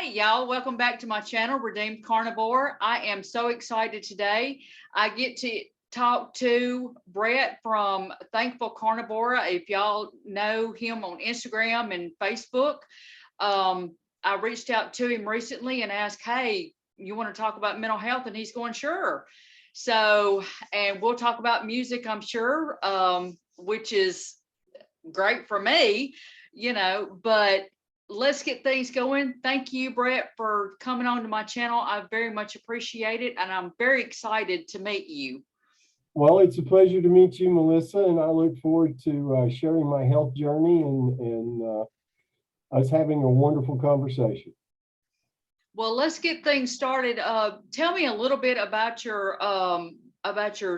Hey, y'all, welcome back to my channel, Redeemed Carnivore. I am so excited today. I get to talk to Brett from Thankful Carnivore. If y'all know him on Instagram and Facebook, I reached out to him recently and asked, hey, you want to talk about mental health? And he's going, sure. So, and we'll talk about music, I'm sure, which is great for me, but let's get things going. Thank you, Brett, for coming on to my channel. I very much appreciate it, and I'm very excited to meet you. Well, it's a pleasure to meet you, Melissa, and I look forward to sharing my health journey and us having a wonderful conversation. Well, let's get things started. Tell me a little bit about your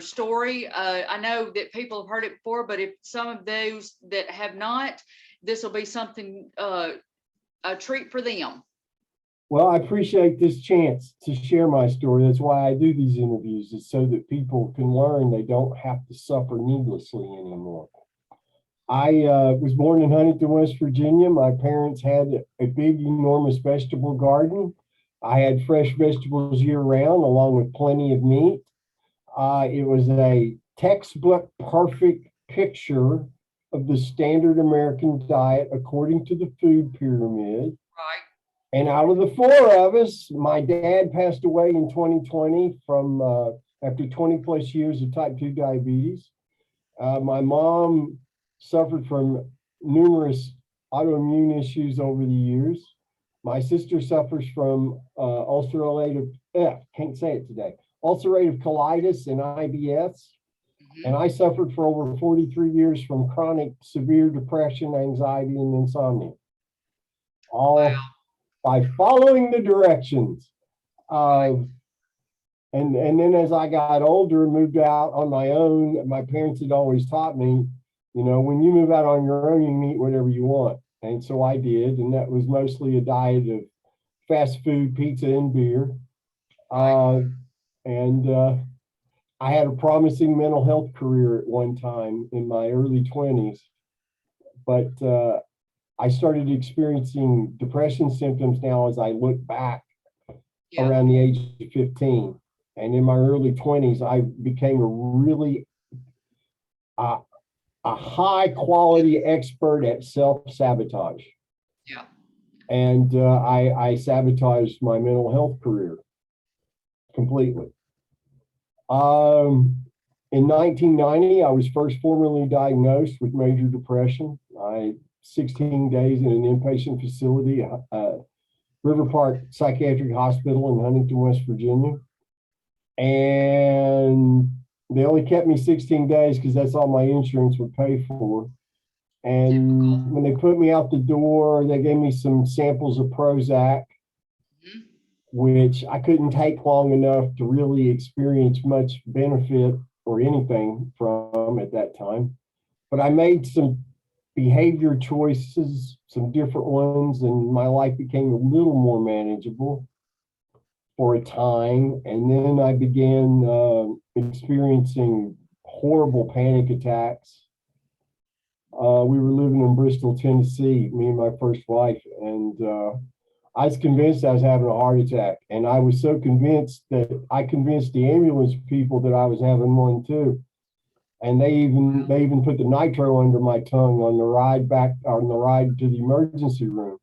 story. I know that people have heard it before, but if some of those that have not, this will be something a treat for them. Well, I appreciate this chance to share my story. That's why I do these interviews, is so that people can learn they don't have to suffer needlessly anymore. I was born in Huntington, West Virginia. My parents had a big, enormous vegetable garden. I had fresh vegetables year-round, along with plenty of meat. It was a textbook perfect picture of the standard American diet according to the food pyramid. Right. And out of the four of us, my dad passed away in 2020 from after 20 plus years of type 2 diabetes. My mom suffered from numerous autoimmune issues over the years. My sister suffers from ulcerative colitis and IBS. And I suffered for over 43 years from chronic severe depression, anxiety, and insomnia. All by following the directions. And then as I got older and moved out on my own, my parents had always taught me, when you move out on your own, you can eat whatever you want. And so I did. And that was mostly a diet of fast food, pizza, and beer. I had a promising mental health career at one time in my early 20s, but I started experiencing depression symptoms now as I look back around the age of 15. And in my early 20s, I became a really a high quality expert at self-sabotage. Yeah. And I sabotaged my mental health career completely. In 1990, I was first formally diagnosed with major depression. 16 days in an inpatient facility, River Park Psychiatric Hospital in Huntington, West Virginia. And they only kept me 16 days because that's all my insurance would pay for. And when they put me out the door, they gave me some samples of Prozac, which I couldn't take long enough to really experience much benefit or anything from at that time. But I made some behavior choices, some different ones, and my life became a little more manageable for a time. And then I began experiencing horrible panic attacks. We were living in Bristol, Tennessee, me and my first wife, and I was convinced I was having a heart attack. And I was so convinced that I convinced the ambulance people that I was having one too. And they even put the nitro under my tongue on the ride to the emergency room.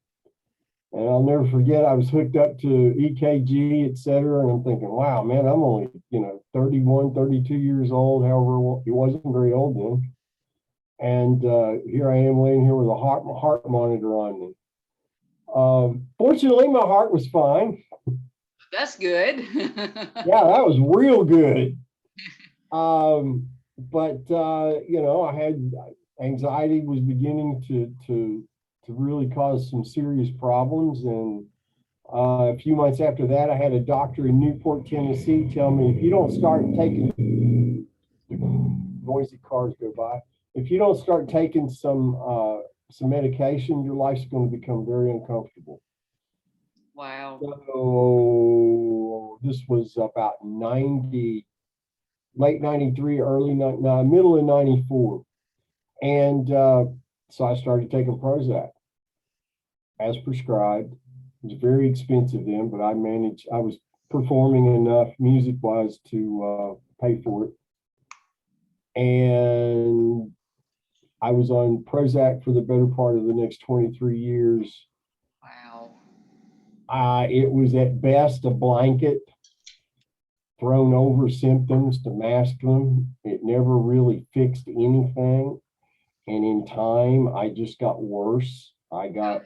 And I'll never forget, I was hooked up to EKG, et cetera. And I'm thinking, wow, man, I'm only, 31, 32 years old. However, he wasn't very old then. And here I am laying here with a heart monitor on me. Fortunately, my heart was fine. That's good. Yeah, that was real good. But I had anxiety was beginning to really cause some serious problems. And a few months after that, I had a doctor in Newport, Tennessee, tell me, if you don't start taking, noisy cars go by, if you don't start taking some medication, your life's going to become very uncomfortable. Wow. So this was about late 93, middle of 94. And so I started taking Prozac as prescribed. It was very expensive then, but I was performing enough music-wise to pay for it. And I was on Prozac for the better part of the next 23 years. Wow. It was at best a blanket thrown over symptoms to mask them. It never really fixed anything. And in time, I just got worse. I got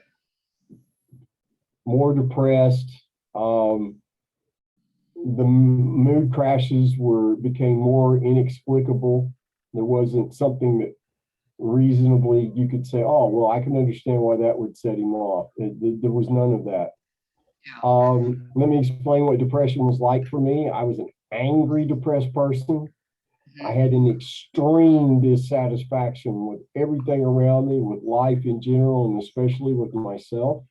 more depressed. The mood crashes became more inexplicable. There wasn't something that reasonably you could say, oh, well, I can understand why that would set him off. There was none of that. Let me explain what depression was like for me. I was an angry, depressed person. I had an extreme dissatisfaction with everything around me, with life in general, and especially with myself.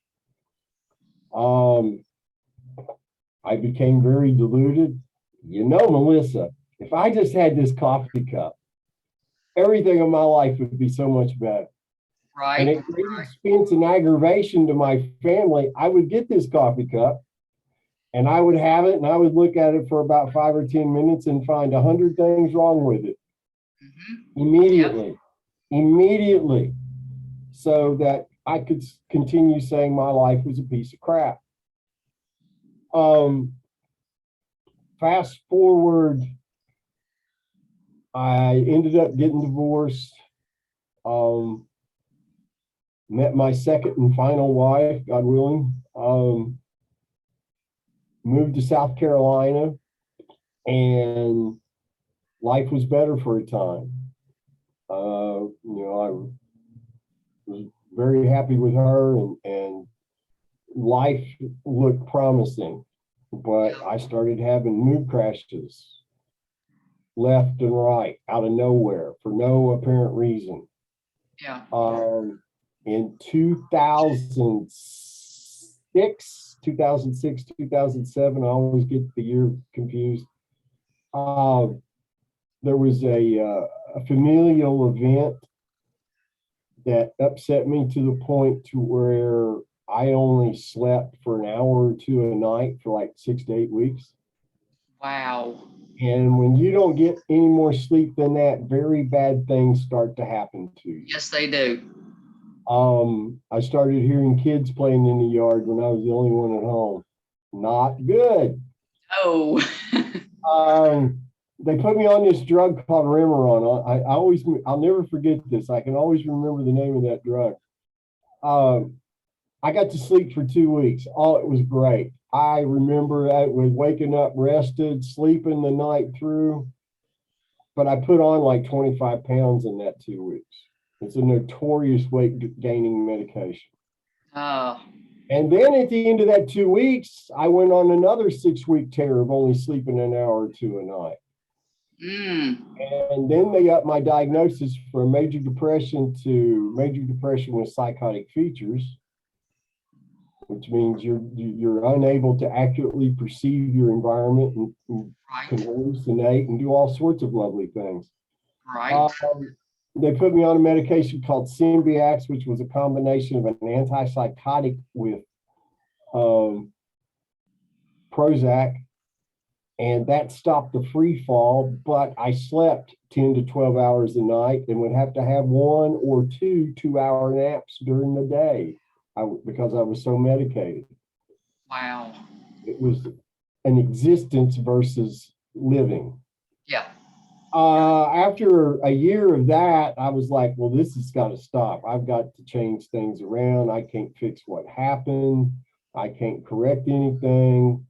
I became very deluded. You know, Melissa, if I just had this coffee cup, everything in my life would be so much better. Right. And at great expense and aggravation to my family, I would get this coffee cup and I would have it and I would look at it for about 5 or 10 minutes and find 100 things wrong with it. Immediately, so that I could continue saying my life was a piece of crap. Fast forward, I ended up getting divorced, met my second and final wife, God willing, moved to South Carolina, and life was better for a time. I was very happy with her, and life looked promising, but I started having mood crashes left and right out of nowhere for no apparent reason. In 2006, 2007, I always get the year confused. There was a familial event that upset me to the point to where I only slept for an hour or two a night for like 6 to 8 weeks. Wow. And when you don't get any more sleep than that, very bad things start to happen to you. Yes, they do. I started hearing kids playing in the yard when I was the only one at home. Not good. Oh. They put me on this drug called Remeron. I'll never forget this. I can always remember the name of that drug. I got to sleep for 2 weeks. Oh, it was great. I remember I was waking up rested, sleeping the night through, but I put on like 25 pounds in that 2 weeks. It's a notorious weight gaining medication. And then at the end of that 2 weeks, I went on another 6-week tear of only sleeping an hour or two a night. And then they upped my diagnosis from major depression to major depression with psychotic features, which means you're unable to accurately perceive your environment and can hallucinate and do all sorts of lovely things. They put me on a medication called Symbyax, which was a combination of an antipsychotic with Prozac, and that stopped the free fall, but I slept 10 to 12 hours a night and would have to have 1 or 2 2-hour naps during the day because I was so medicated. Wow. It was an existence versus living. After a year of that, I was like, well, this has got to stop. I've got to change things around. I can't fix what happened. I can't correct anything.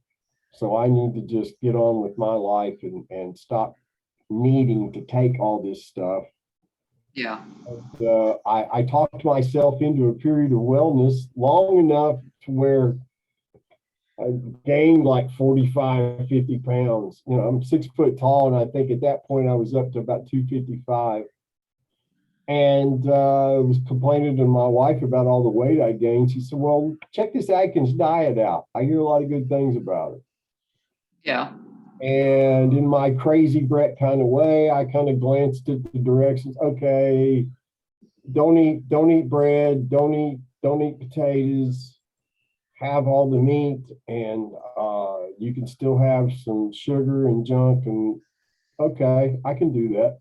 So I need to just get on with my life and stop needing to take all this stuff. I talked myself into a period of wellness long enough to where I gained like 45, 50 pounds. I'm 6 foot tall, and I think at that point I was up to about 255. And I was complaining to my wife about all the weight I gained. She said, well, check this Atkins diet out. I hear a lot of good things about it. And in my crazy Brett kind of way, I kind of glanced at the directions. Okay, don't eat bread, don't eat potatoes, have all the meat and you can still have some sugar and junk. And okay, I can do that.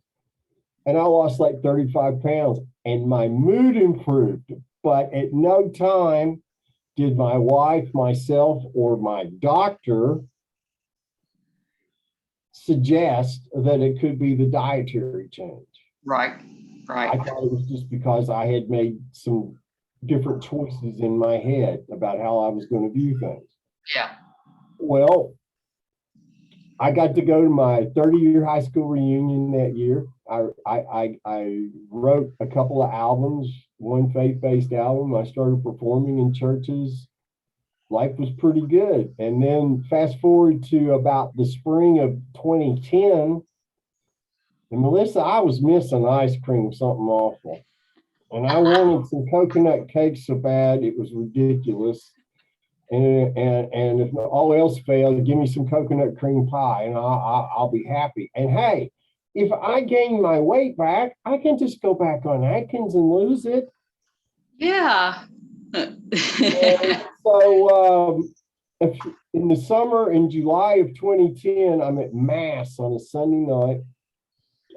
And I lost like 35 pounds and my mood improved. But at no time did my wife, myself, or my doctor suggest that it could be the dietary change. Right. I thought it was just because I had made some different choices in my head about how I was going to view things. Yeah. Well, I got to go to my 30-year high school reunion that year. I wrote a couple of albums, one faith-based album. I started performing in churches. Life was pretty good. And then fast forward to about the spring of 2010, and Melissa, I was missing ice cream, something awful. And I wanted some coconut cake so bad, it was ridiculous. And if all else failed, give me some coconut cream pie and I'll be happy. And hey, if I gain my weight back, I can just go back on Atkins and lose it. Yeah. So in the summer, in July of 2010, I'm at Mass on a Sunday night.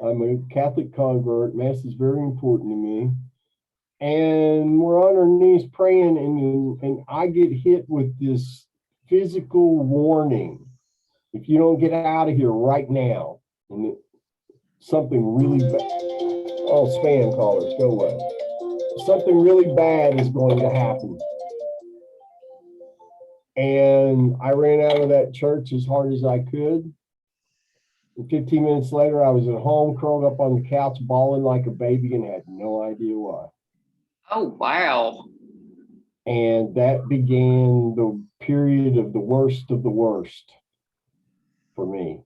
I'm a Catholic convert. Mass is very important to me. And we're on our knees praying, and I get hit with this physical warning. If you don't get out of here right now, and something really bad, oh, spam callers, go away. Something really bad is going to happen. And I ran out of that church as hard as I could. And 15 minutes later, I was at home, curled up on the couch, bawling like a baby, and had no idea why. Oh, wow. And that began the period of the worst for me.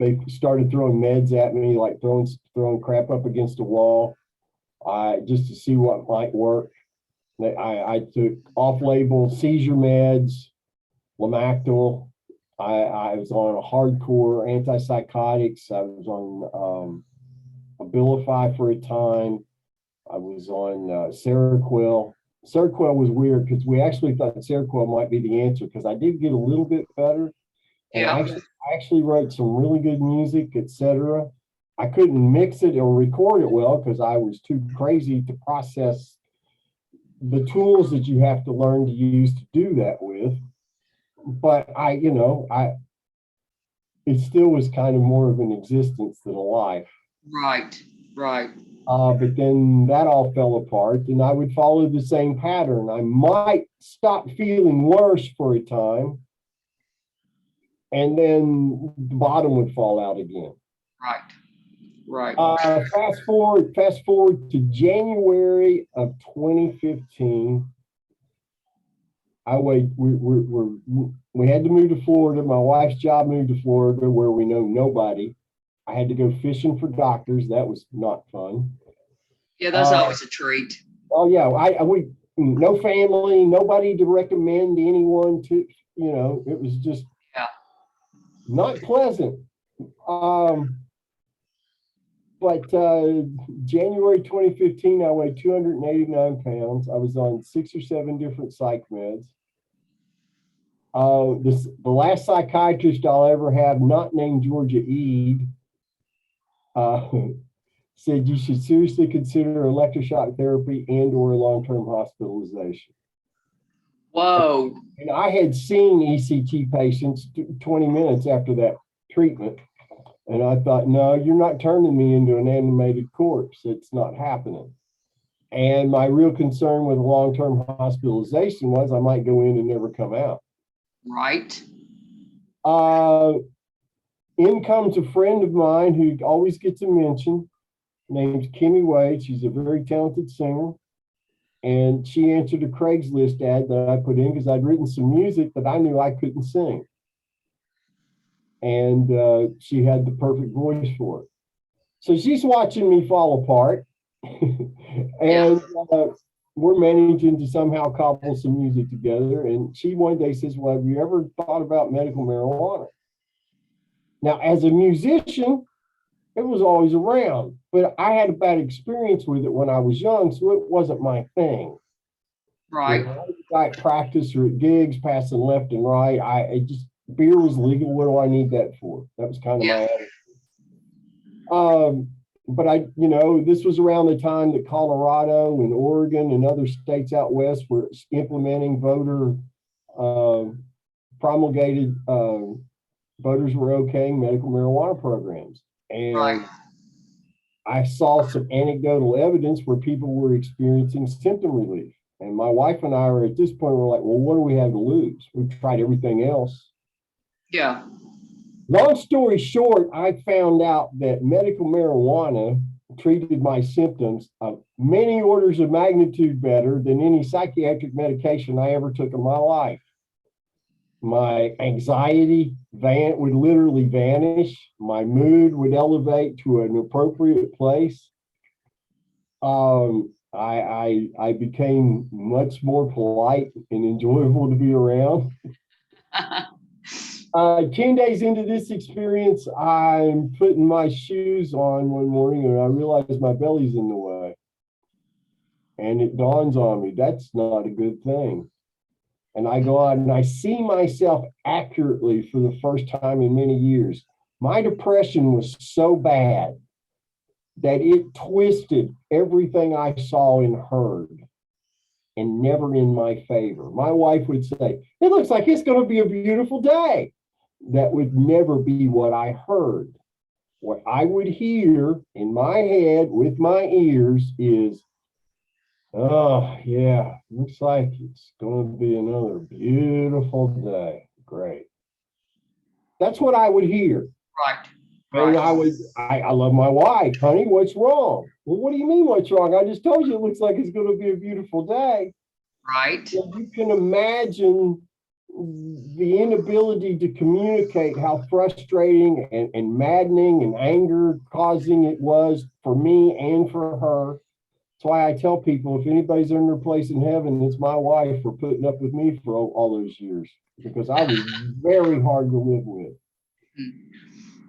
They started throwing meds at me, like throwing crap up against a wall, just to see what might work. I took off-label seizure meds, Lamictal. I was on a hardcore antipsychotics. I was on Abilify for a time. I was on Seroquel. Seroquel was weird because we actually thought Seroquel might be the answer because I did get a little bit better. And Yeah. I actually wrote some really good music, etc. I couldn't mix it or record it well because I was too crazy to process the tools that you have to learn to use to do that with. But it still was kind of more of an existence than a life. Right. But then that all fell apart, and I would follow the same pattern. I might stop feeling worse for a time, and then the bottom would fall out again. Right. Fast forward to January of 2015. We had to move to Florida. My wife's job moved to Florida, where we know nobody. I had to go fishing for doctors. That was not fun. Yeah, that's always a treat. Oh yeah, we no family, nobody to recommend anyone to. It was just not pleasant. But January 2015, I weighed 289 pounds. I was on 6 or 7 different psych meds. The last psychiatrist I'll ever have, not named Georgia Eade, said you should seriously consider electroshock therapy and/or long-term hospitalization. Whoa. And I had seen ECT patients 20 minutes after that treatment. And I thought, no, you're not turning me into an animated corpse. It's not happening. And my real concern with long-term hospitalization was I might go in and never come out. Right. In comes a friend of mine who always gets a mention, named Kimmy Wade. She's a very talented singer. And she answered a Craigslist ad that I put in because I'd written some music that I knew I couldn't sing. And she had the perfect voice for it. So she's watching me fall apart. And we're managing to somehow cobble some music together. And she one day says, well, have you ever thought about medical marijuana? Now, as a musician, it was always around, but I had a bad experience with it when I was young, so it wasn't my thing. Right. At practice or at gigs, passing left and right, beer was legal. What do I need that for? That was kind of my attitude. But this was around the time that Colorado and Oregon and other states out west were implementing promulgated voters were okaying medical marijuana programs. And I saw some anecdotal evidence where people were experiencing symptom relief. And my wife and I are at this point, we're like, well, what do we have to lose? We've tried everything else. Yeah. Long story short, I found out that medical marijuana treated my symptoms many orders of magnitude better than any psychiatric medication I ever took in my life. My anxiety would literally vanish. My mood would elevate to an appropriate place. I became much more polite and enjoyable to be around. 10 days into this experience, I'm putting my shoes on one morning and I realize my belly's in the way. And it dawns on me, that's not a good thing. And I go out and I see myself accurately for the first time in many years. My depression was so bad that it twisted everything I saw and heard, and never in my favor. My wife would say, it looks like it's going to be a beautiful day. That would never be what I heard. What I would hear in my head with my ears is, oh, yeah, looks like it's going to be another beautiful day. Great. That's what I would hear. Right. And I love my wife. Honey, what's wrong? Well, what do you mean what's wrong? I just told you it looks like it's going to be a beautiful day. Right. Well, you can imagine the inability to communicate how frustrating and maddening and anger causing it was for me and for her. That's why I tell people, if anybody's earned their place in heaven, it's my wife for putting up with me for all those years, because I was very hard to live with.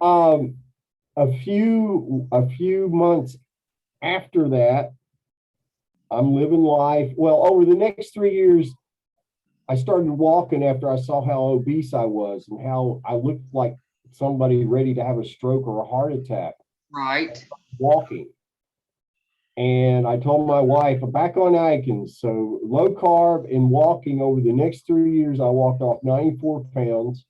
A few months after that, I'm living life. Well, over the next 3 years, I started walking after I saw how obese I was and how I looked like somebody ready to have a stroke or a heart attack. Right. Walking. And I told my wife, I'm back on Atkins. So low carb and walking over the next 3 years, I walked off 94 pounds.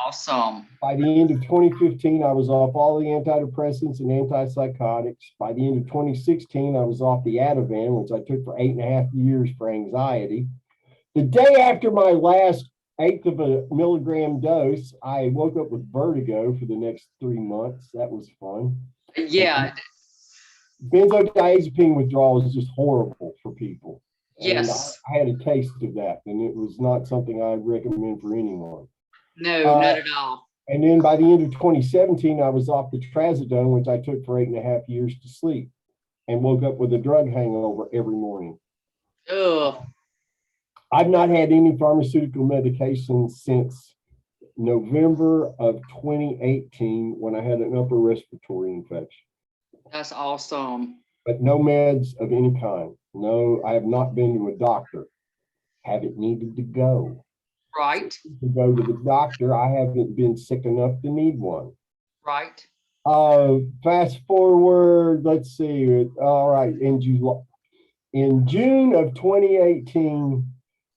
Awesome. By the end of 2015, I was off all the antidepressants and antipsychotics. By the end of 2016, I was off the Ativan, which I took for 8.5 years for anxiety. The day after my last 1/8 of a milligram dose, I woke up with vertigo for the next 3 months. That was fun. Yeah. Benzodiazepine withdrawal is just horrible for people. Yes. And I had a taste of that, and it was not something I'd recommend for anyone. No, not at all. And then by the end of 2017, I was off the trazodone, which I took for 8.5 years to sleep, and woke up with a drug hangover every morning. Oh. I've not had any pharmaceutical medication since November of 2018, when I had an upper respiratory infection. That's awesome. But no meds of any kind. No, I have not been to a doctor. Haven't needed to go. Right. To go to the doctor, I haven't been sick enough to need one. Right. Fast forward, let's see. All right, in June of 2018,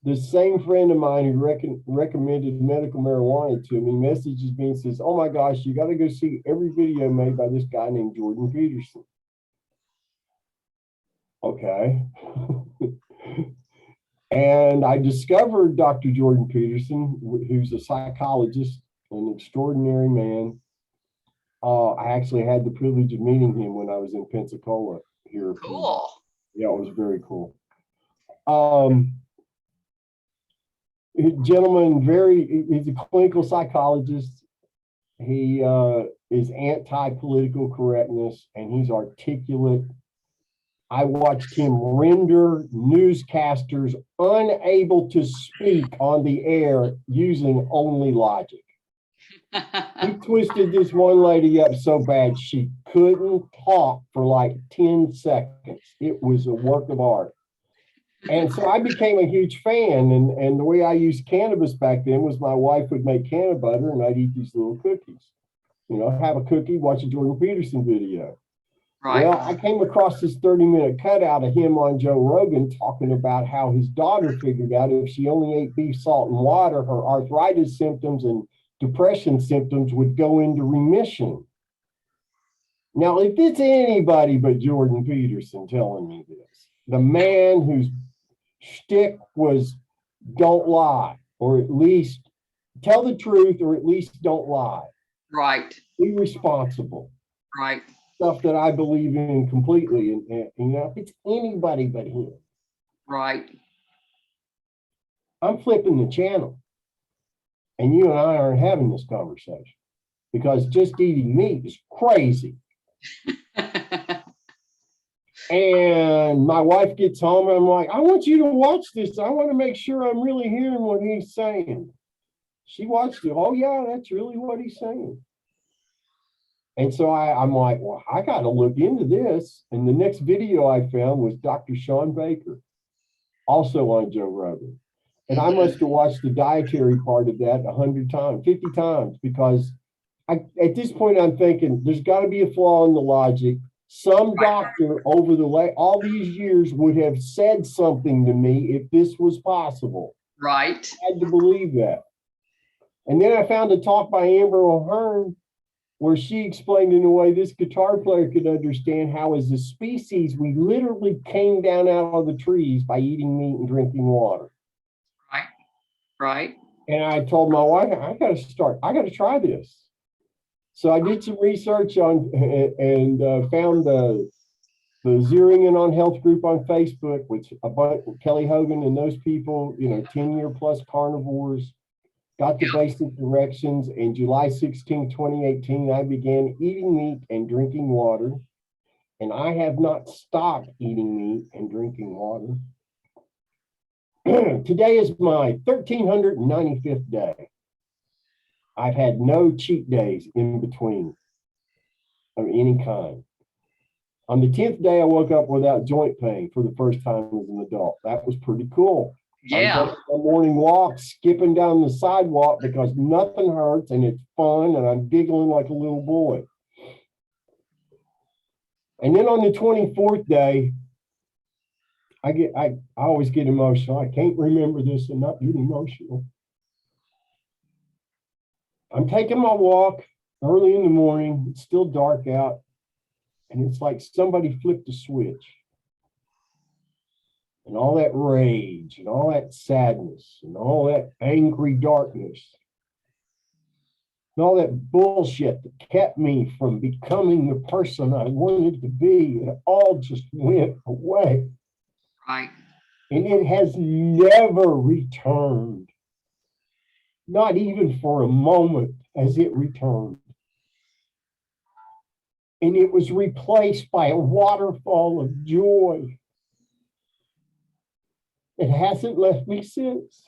the same friend of mine who recommended medical marijuana to me messages me and says, oh my gosh, you got to go see every video made by this guy named Jordan Peterson. Okay. And I discovered Dr. Jordan Peterson, who's a psychologist, an extraordinary man. I actually had the privilege of meeting him when I was in Pensacola here. Cool. Yeah, it was very cool. Gentleman, he's a clinical psychologist. He is anti-political correctness, and he's articulate. I watched him render newscasters unable to speak on the air using only logic. He twisted this one lady up so bad she couldn't talk for like 10 seconds. It was a work of art. And so I became a huge fan. And the way I used cannabis back then was my wife would make canna butter and I'd eat these little cookies. You know, have a cookie, watch a Jordan Peterson video. Right. Well, I came across this 30-minute cutout of him on Joe Rogan talking about how his daughter figured out if she only ate beef, salt, and water, her arthritis symptoms and depression symptoms would go into remission. Now, if it's anybody but Jordan Peterson telling me this, the man whose shtick was don't lie, or at least tell the truth, or at least don't lie. Right. Be responsible. Right. Stuff that I believe in completely. And you know, if it's anybody but him, Right. I'm flipping the channel. And you and I aren't having this conversation because just eating meat is crazy. And my wife gets home and I'm like, I want you to watch this. I want to make sure I'm really hearing what he's saying. She watched it. Oh, yeah, that's really what he's saying. And so I'm like, well, I got to look into this. And the next video I found was Dr. Sean Baker, also on Joe Rogan. And I must have watched the dietary part of that 100 times, 50 times, because at this point, I'm thinking there's got to be a flaw in the logic. Some doctor over all these years would have said something to me if this was possible. Right. I had to believe that. And then I found a talk by Amber O'Hearn where she explained in a way this guitar player could understand how as a species, we literally came down out of the trees by eating meat and drinking water. Right. Right. And I told my wife, I got to try this. So I did some research on and found the Zeroing In on Health group on Facebook, which about Kelly Hogan and those people, you know, 10-year plus carnivores, got the basic directions. And July 16, 2018, I began eating meat and drinking water. And I have not stopped eating meat and drinking water. Today is my 1395th day. I've had no cheat days in between of any kind. On the 10th day, I woke up without joint pain for the first time as an adult. That was pretty cool. Yeah. I'm taking a morning walk, skipping down the sidewalk because nothing hurts and it's fun and I'm giggling like a little boy. And then on the 24th day, I always get emotional. I can't remember this and not get emotional. I'm taking my walk early in the morning. It's still dark out. And it's like somebody flipped a switch. And all that rage and all that sadness and all that angry darkness and all that bullshit that kept me from becoming the person I wanted to be, it all just went away. Right. And it has never returned. Not even for a moment has it returned. And it was replaced by a waterfall of joy. It hasn't left me since.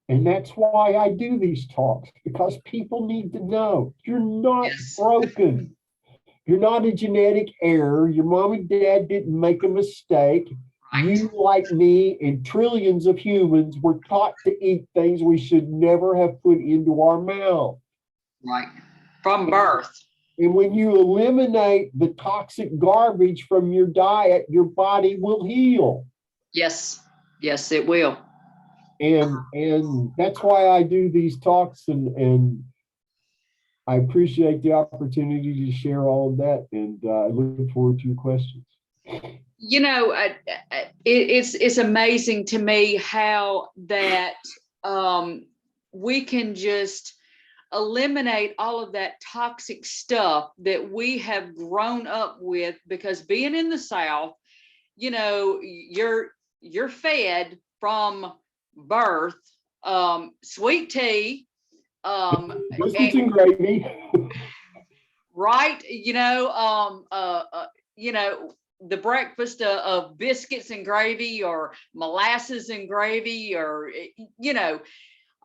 And that's why I do these talks, because people need to know you're not broken. You're not a genetic error. Your mom and dad didn't make a mistake. Right. You, like me, and trillions of humans were taught to eat things we should never have put into our mouth. Right. From birth. And when you eliminate the toxic garbage from your diet, your body will heal. Yes. Yes, it will. And that's why I do these talks, and I appreciate the opportunity to share all of that, and I look forward to your questions. You know, it's amazing to me how that we can just eliminate all of that toxic stuff that we have grown up with, because being in the South, you know, you're fed from birth sweet tea, biscuits and gravy. Right, you know, the breakfast of biscuits and gravy or molasses and gravy, or, you know,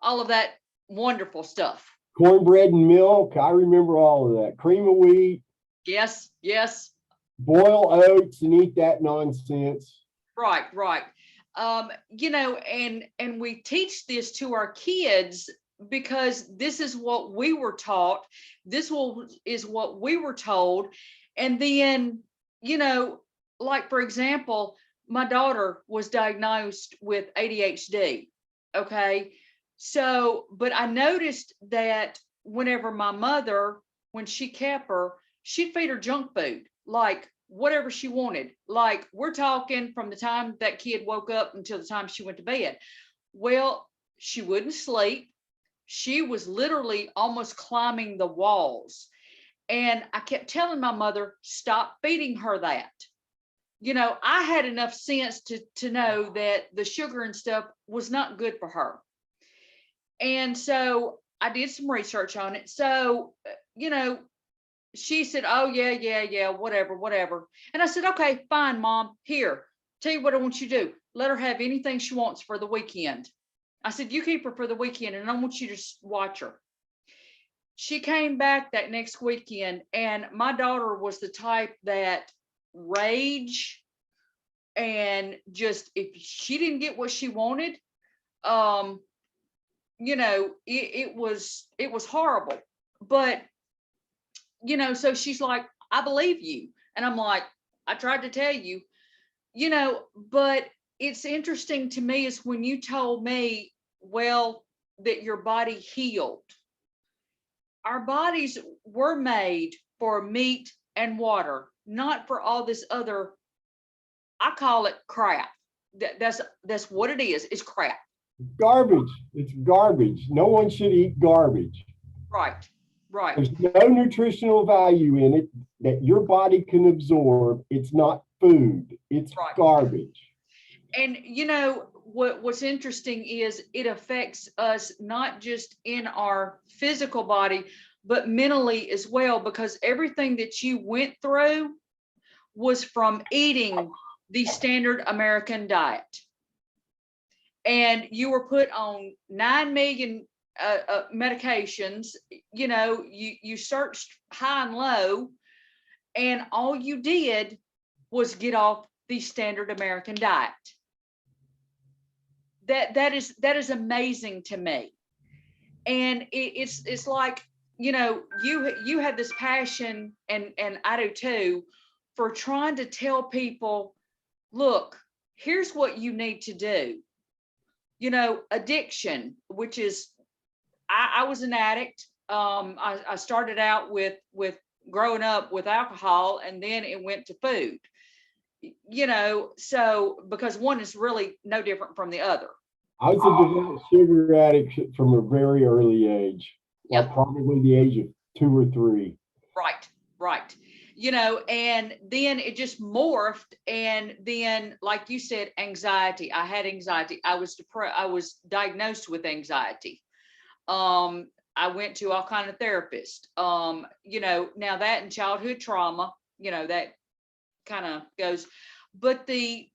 all of that Wonderful stuff. Cornbread and milk. I remember all of that. Cream of wheat. Yes, yes. Boil oats and eat that nonsense. Right, right. And we teach this to our kids because this is what we were taught. Is what we were told. And then, like for example, my daughter was diagnosed with ADHD. Okay. So, but I noticed that whenever my mother, when she kept her, she'd feed her junk food, like whatever she wanted. Like we're talking from the time that kid woke up until the time she went to bed. Well, she wouldn't sleep. She was literally almost climbing the walls. And I kept telling my mother, stop feeding her that. I had enough sense to know that the sugar and stuff was not good for her. And so I did some research on it. So, she said, oh, yeah, whatever. And I said, okay, fine, Mom. Here, tell you what I want you to do. Let her have anything she wants for the weekend. I said, you keep her for the weekend and I want you to watch her. She came back that next weekend, and my daughter was the type that rage, and just if she didn't get what she wanted, it was horrible. But so she's like, I believe you. And I'm like, I tried to tell you, but it's interesting to me is when you told me, well, that your body healed. Our bodies were made for meat and water, not for all this other, I call it crap. That's what it is. It's crap. Garbage. It's garbage. No one should eat garbage. Right. Right. There's no nutritional value in it that your body can absorb. It's not food. It's right. Garbage. And what's interesting is it affects us not just in our physical body, but mentally as well, because everything that you went through was from eating the standard American diet. And you were put on 9 million medications. You searched high and low, and all you did was get off the standard American diet. That is amazing to me. And it's like, you have this passion, and I do too, for trying to tell people, look, here's what you need to do. Addiction, which is, I was an addict. I started out with growing up with alcohol, and then it went to food. So because one is really no different from the other. I was a devout sugar addict from a very early age, like probably the age of 2 or 3. Right. And then it just morphed. And then, like you said, anxiety. I had anxiety. I was depressed. I was diagnosed with anxiety. I went to all kind of therapists. Now that and childhood trauma, that kind of goes. But the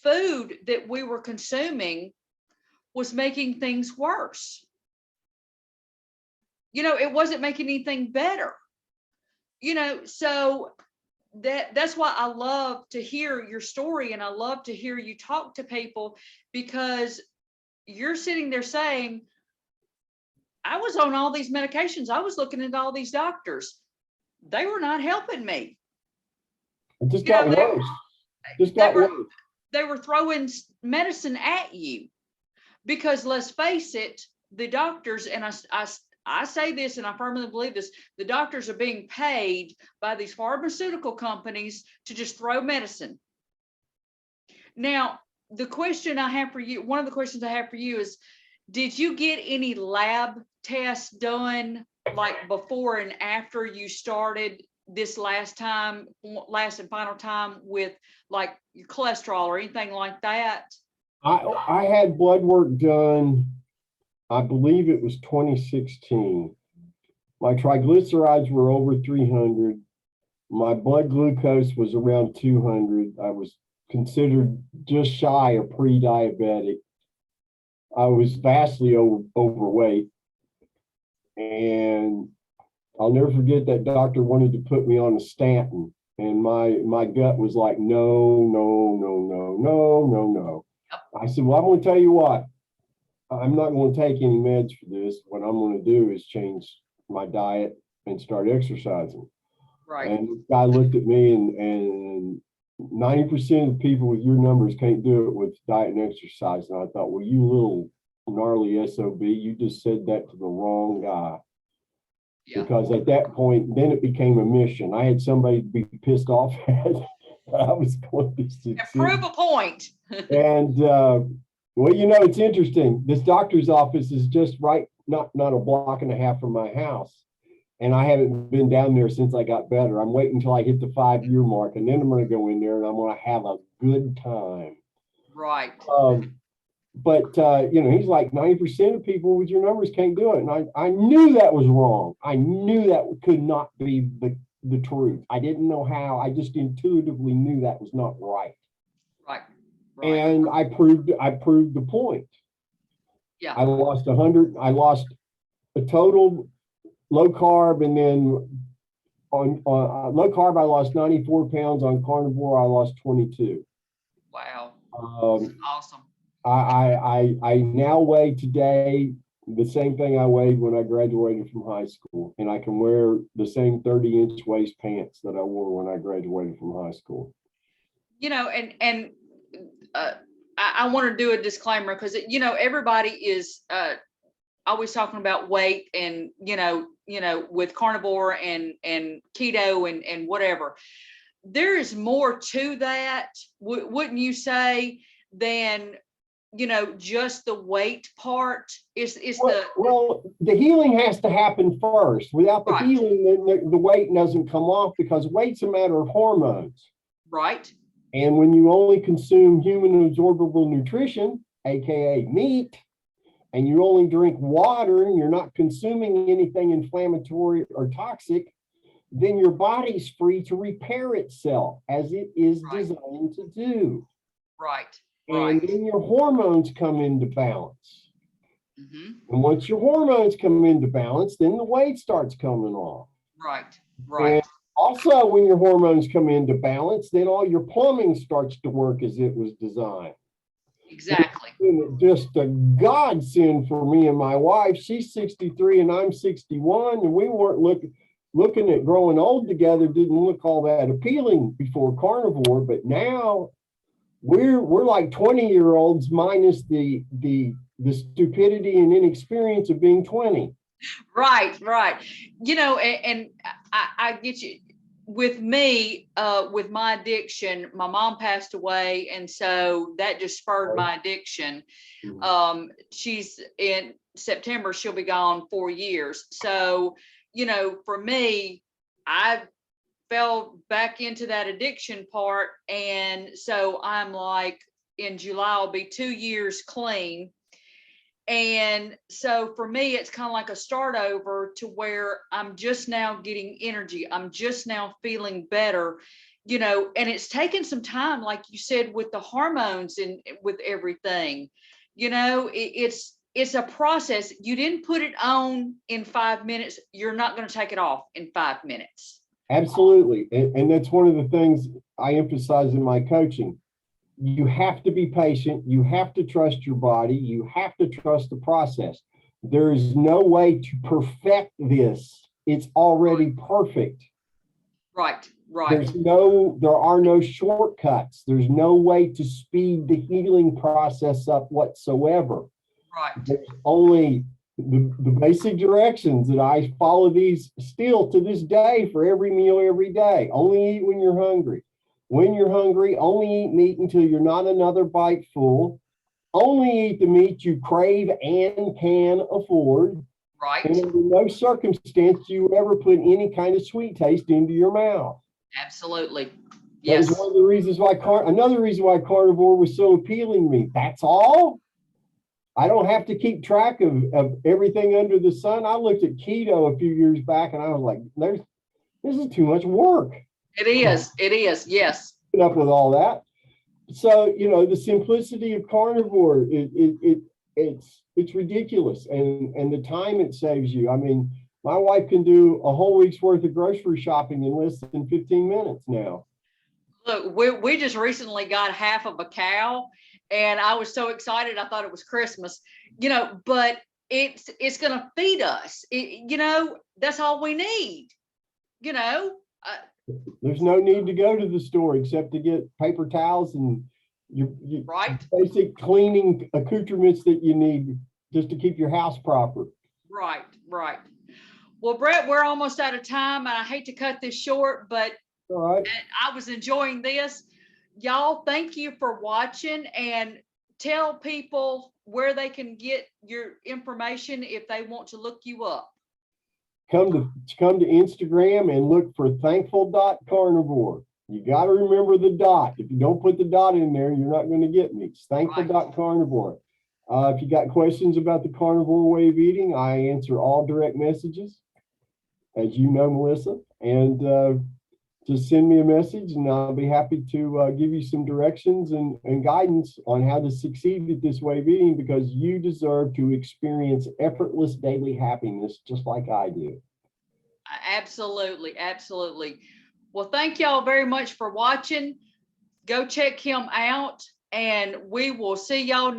food that we were consuming was making things worse. It wasn't making anything better. So that's why I love to hear your story, and I love to hear you talk to people, because you're sitting there saying, I was on all these medications. I was looking at all these doctors. They were not helping me. It just got worse. They were throwing medicine at you, because let's face it, the doctors, and I say this, and I firmly believe this, the doctors are being paid by these pharmaceutical companies to just throw medicine. Now, the question I have for you, one of the questions I have for you is, did you get any lab tests done, like before and after you started this last and final time, with like your cholesterol or anything like that? I had blood work done, I believe it was 2016. My triglycerides were over 300. My blood glucose was around 200. I was considered just shy of pre-diabetic. I was vastly overweight. And I'll never forget that doctor wanted to put me on a statin. And my gut was like, no, no, no, no, no, no, no. I said, well, I'm going to tell you what, I'm not going to take any meds for this. What I'm going to do is change my diet and start exercising. Right. And this guy looked at me and 90% of the people with your numbers can't do it with diet and exercise. And I thought, well, you little gnarly SOB, you just said that to the wrong guy. Yeah. Because at that point, then it became a mission. I had somebody to be pissed off at. I was going to succeed. And prove a point. And well, you know, it's interesting. This doctor's office is just right, not a block and a half from my house. And I haven't been down there since I got better. I'm waiting until I hit the 5-year mark, and then I'm going to go in there and I'm going to have a good time. Right. But you know, he's like, 90% of people with your numbers can't do it. And I knew that was wrong. I knew that could not be the truth. I didn't know how. I just intuitively knew that was not right. Right. And I proved the point. Yeah. I lost a total low carb, and then on low carb, I lost 94 pounds. On carnivore, I lost 22. Wow. Awesome. I now weigh today the same thing I weighed when I graduated from high school, and I can wear the same 30-inch waist pants that I wore when I graduated from high school. You know, and I want to do a disclaimer because, you know, everybody is always talking about weight and, you know, with carnivore and keto and whatever. There is more to that, wouldn't you say, than, you know, just the weight part is well, the healing has to happen first. Without the right. healing, the weight doesn't come off, because weight's a matter of hormones. Right. And when you only consume human absorbable nutrition, aka meat, and you only drink water and you're not consuming anything inflammatory or toxic, then your body's free to repair itself as it is designed to do. Right. And then your hormones come into balance. Mm-hmm. And once your hormones come into balance, then the weight starts coming off. Right. And also, when your hormones come into balance, then all your plumbing starts to work as it was designed. Exactly. It's just a godsend for me and my wife. She's 63 and I'm 61, and we weren't looking at growing old together. Didn't look all that appealing before carnivore, but now we're like 20-year-olds minus the stupidity and inexperience of being 20. Right. You know, and I get you. With me, with my addiction, my mom passed away, and so that just spurred my addiction. She's in September, she'll be gone 4 years. So, you know, for me, I fell back into that addiction part, and so I'm like, in July I'll be 2 years clean. And so for me, it's kind of like a start over to where I'm just now getting energy. I'm just now feeling better, you know, and it's taken some time, like you said, with the hormones and with everything, you know, it's a process. You didn't put it on in 5 minutes. You're not going to take it off in 5 minutes. Absolutely. And that's one of the things I emphasize in my coaching. You have to be patient. You have to trust your body. You have to trust the process. There is no way to perfect this. It's already perfect. Right. There are no shortcuts. There's no way to speed the healing process up whatsoever. Right. There's only the basic directions that I follow these still to this day for every meal every day. Only eat when you're hungry. When you're hungry, only eat meat until you're not another bite full. Only eat the meat you crave and can afford. Right. And under no circumstance do you ever put any kind of sweet taste into your mouth. Absolutely. Yes. That was one of the reasons why another reason why carnivore was so appealing to me. That's all. I don't have to keep track of everything under the sun. I looked at keto a few years back and I was like, this is too much work. It is. Yes. Up with all that. So, you know, the simplicity of carnivore, it's ridiculous. And the time it saves you. I mean, my wife can do a whole week's worth of grocery shopping in less than 15 minutes now. Look, we just recently got half of a cow, and I was so excited. I thought it was Christmas, but it's going to feed us. That's all we need. There's no need to go to the store except to get paper towels and your Right. basic cleaning accoutrements that you need just to keep your house proper. Right. Well, Brett, we're almost out of time, and I hate to cut this short, but All right. I was enjoying this. Y'all, thank you for watching, and tell people where they can get your information if they want to look you up. Come to Instagram and look for thankful.carnivore. You got to remember the dot. If you don't put the dot in there, you're not going to get me. It's thankful.carnivore. If you got questions about the carnivore way of eating, I answer all direct messages, as you know, Melissa. And just send me a message, and I'll be happy to give you some directions and guidance on how to succeed at this way of eating, because you deserve to experience effortless daily happiness just like I do. Absolutely. Well, thank y'all very much for watching. Go check him out, and we will see y'all